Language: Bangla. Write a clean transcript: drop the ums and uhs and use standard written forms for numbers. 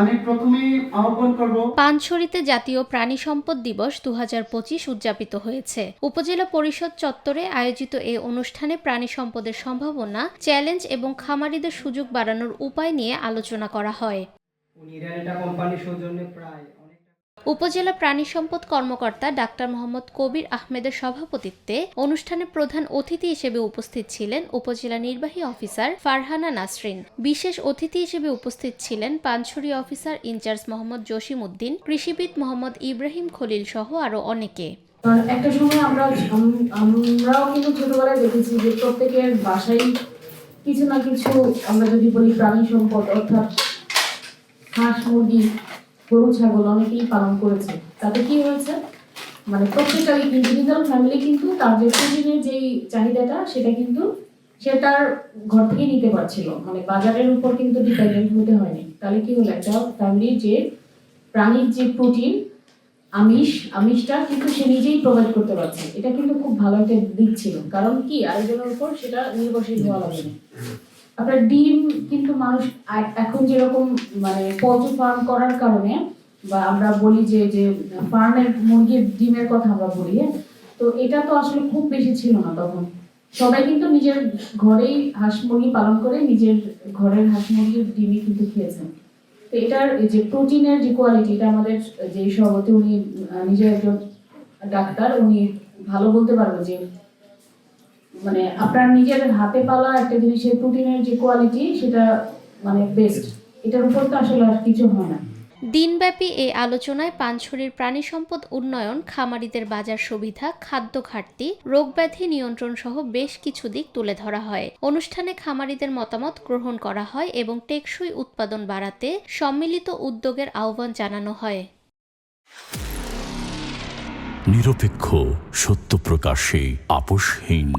আমি প্রথমেই আহ্বান করব। পানছড়িতে জাতীয় প্রাণী সম্পদ দিবস 2025 উদযাপিত হয়েছে। উপজেলা পরিষদ চত্বরে আয়োজিত এ অনুষ্ঠানে প্রাণী সম্পদের সম্ভাবনা, চ্যালেঞ্জ এবং খামারিদের সুযোগ বাড়ানোর উপায় নিয়ে আলোচনা করা হয়। উপজেলা প্রাণী সম্পদ কর্মকর্তা ডাক্তার মোহাম্মদ কবির আহমেদের সভাপতিত্বে অনুষ্ঠানে প্রধান অতিথি হিসেবে উপস্থিত ছিলেন উপজেলা নির্বাহী অফিসার ফারহানা নাসরিন। বিশেষ অতিথি হিসেবে উপস্থিত ছিলেন পানছড়ি অফিসার ইনচার্জ মোহাম্মদ জসিম উদ্দিন, কৃষিবিদ মোহাম্মদ ইব্রাহিম খলিল সহ আরো অনেকে। একটা সময় আমরাও কিন্তু ছোটবেলায় দেখেছি যে প্রত্যেকের বাসায় কিছু না কিছু, আমরা যদি বলি প্রাণী সম্পদ অর্থাৎ হাঁস, মুরগি, গরু, ছাগল অনেকেই পালন করেছে। তাতে কি হয়েছে, মানে প্রত্যেকটাই ইন্ডিভিজুয়াল ফ্যামিলি কিন্তু তার যে প্রতিদিনের যেই চাহিদাটা সেটা কিন্তু সে তার ঘর থেকে নিতে পারছিল, মানে বাজারের উপর কিন্তু ডিপেন্ডেন্ট হতে হয়নি। তাহলে কি হলো, একটা ফ্যামিলির যে প্রাণীর যে প্রোটিন, আমিষটা কিন্তু সে নিজেই প্রোভাইড করতে পারছে। এটা কিন্তু খুব ভালো একটা দিক ছিল, কারণ কি আরেকজনের উপর সেটা নির্ভরশীল হওয়া লাগে না। আপনার ডিম কিন্তু মানুষ এখন যেরকম মানে পোল্ট্রি ফার্ম করার কারণে, বা আমরা বলি যে যে ফার্মের মুরগির ডিমের কথা আমরা বলি, তো এটা তো আসলে খুব বেশি ছিল না তখন। সবাই কিন্তু নিজের ঘরেই হাঁস মুরগি পালন করে নিজের ঘরের হাঁস মুরগির ডিমই কিন্তু খেয়েছেন। তো এটার যে প্রোটিনের যে কোয়ালিটি, এটা আমাদের যে সভাপতি উনি নিজে একজন ডাক্তার, উনি ভালো বলতে পারবে যে মানে আপনার নিজের হাতে পালা একটা জিনিসের প্রোটিনের যে কোয়ালিটি সেটা মানে বেস্ট। এটার উপর তো আসলে আর কিছু হয় না। দিনব্যাপী এই আলোচনায় পানছড়ির প্রাণী সম্পদ উন্নয়ন, খামারিদের বাজার সুবিধা, খাদ্য ঘাটতি, রোগব্যাধি নিয়ন্ত্রণ সহ বেশ কিছু দিক তুলে ধরা হয়। অনুষ্ঠানে খামারিদের মতামত গ্রহণ করা হয় এবং টেকসই উৎপাদন বাড়াতে সম্মিলিত উদ্যোগের আহ্বান জানানো হয়। নিরপেক্ষ, সত্য প্রকাশে আপোষহীন।